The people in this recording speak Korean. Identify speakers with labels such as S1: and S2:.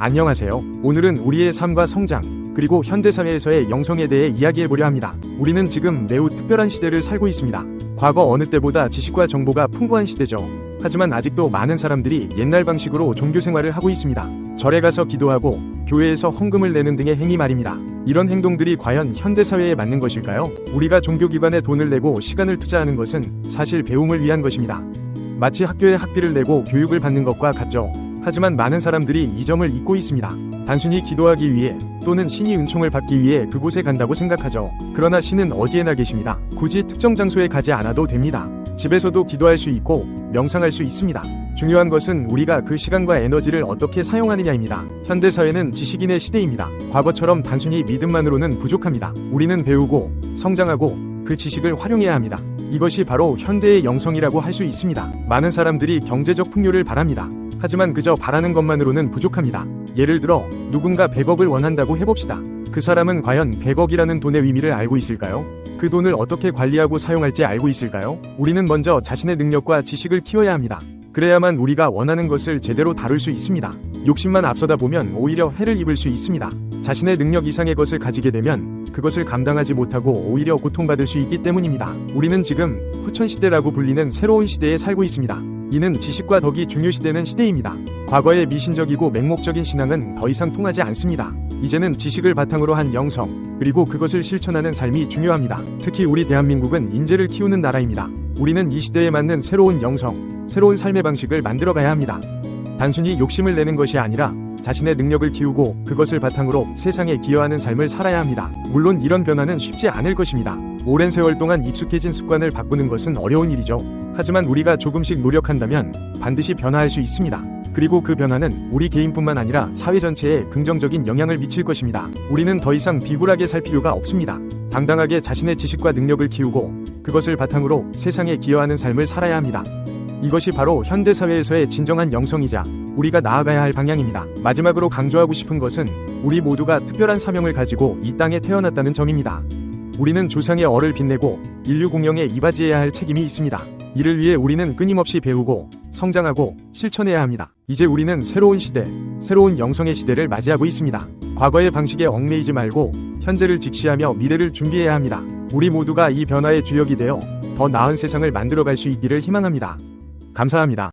S1: 안녕하세요. 오늘은 우리의 삶과 성장, 그리고 현대사회에서의 영성에 대해 이야기해보려 합니다. 우리는 지금 매우 특별한 시대를 살고 있습니다. 과거 어느 때보다 지식과 정보가 풍부한 시대죠. 하지만 아직도 많은 사람들이 옛날 방식으로 종교 생활을 하고 있습니다. 절에 가서 기도하고 교회에서 헌금을 내는 등의 행위 말입니다. 이런 행동들이 과연 현대사회에 맞는 것일까요? 우리가 종교기관에 돈을 내고 시간을 투자하는 것은 사실 배움을 위한 것입니다. 마치 학교에 학비를 내고 교육을 받는 것과 같죠. 하지만 많은 사람들이 이 점을 잊고 있습니다. 단순히 기도하기 위해 또는 신이 은총을 받기 위해 그곳에 간다고 생각하죠. 그러나 신은 어디에나 계십니다. 굳이 특정 장소에 가지 않아도 됩니다. 집에서도 기도할 수 있고 명상할 수 있습니다. 중요한 것은 우리가 그 시간과 에너지를 어떻게 사용하느냐입니다. 현대사회는 지식인의 시대입니다. 과거처럼 단순히 믿음만으로는 부족합니다. 우리는 배우고 성장하고 그 지식을 활용해야 합니다. 이것이 바로 현대의 영성이라고 할 수 있습니다. 많은 사람들이 경제적 풍요를 바랍니다. 하지만 그저 바라는 것만으로는 부족합니다. 예를 들어 누군가 100억을 원한다고 해봅시다. 그 사람은 과연 100억이라는 돈의 의미를 알고 있을까요? 그 돈을 어떻게 관리하고 사용할지 알고 있을까요? 우리는 먼저 자신의 능력과 지식을 키워야 합니다. 그래야만 우리가 원하는 것을 제대로 다룰 수 있습니다. 욕심만 앞서다 보면 오히려 해를 입을 수 있습니다. 자신의 능력 이상의 것을 가지게 되면 그것을 감당하지 못하고 오히려 고통받을 수 있기 때문입니다. 우리는 지금 후천시대라고 불리는 새로운 시대에 살고 있습니다. 이는 지식과 덕이 중요시되는 시대입니다. 과거의 미신적이고 맹목적인 신앙은 더 이상 통하지 않습니다. 이제는 지식을 바탕으로 한 영성, 그리고 그것을 실천하는 삶이 중요합니다. 특히 우리 대한민국은 인재를 키우는 나라입니다. 우리는 이 시대에 맞는 새로운 영성, 새로운 삶의 방식을 만들어가야 합니다. 단순히 욕심을 내는 것이 아니라 자신의 능력을 키우고 그것을 바탕으로 세상에 기여하는 삶을 살아야 합니다. 물론 이런 변화는 쉽지 않을 것입니다. 오랜 세월 동안 익숙해진 습관을 바꾸는 것은 어려운 일이죠. 하지만 우리가 조금씩 노력한다면 반드시 변화할 수 있습니다. 그리고 그 변화는 우리 개인뿐만 아니라 사회 전체에 긍정적인 영향을 미칠 것입니다. 우리는 더 이상 비굴하게 살 필요가 없습니다. 당당하게 자신의 지식과 능력을 키우고 그것을 바탕으로 세상에 기여하는 삶을 살아야 합니다. 이것이 바로 현대사회에서의 진정한 영성이자 우리가 나아가야 할 방향입니다. 마지막으로 강조하고 싶은 것은 우리 모두가 특별한 사명을 가지고 이 땅에 태어났다는 점입니다. 우리는 조상의 얼을 빛내고 인류 공영에 이바지해야 할 책임이 있습니다. 이를 위해 우리는 끊임없이 배우고 성장하고 실천해야 합니다. 이제 우리는 새로운 시대, 새로운 영성의 시대를 맞이하고 있습니다. 과거의 방식에 얽매이지 말고 현재를 직시하며 미래를 준비해야 합니다. 우리 모두가 이 변화의 주역이 되어 더 나은 세상을 만들어갈 수 있기를 희망합니다. 감사합니다.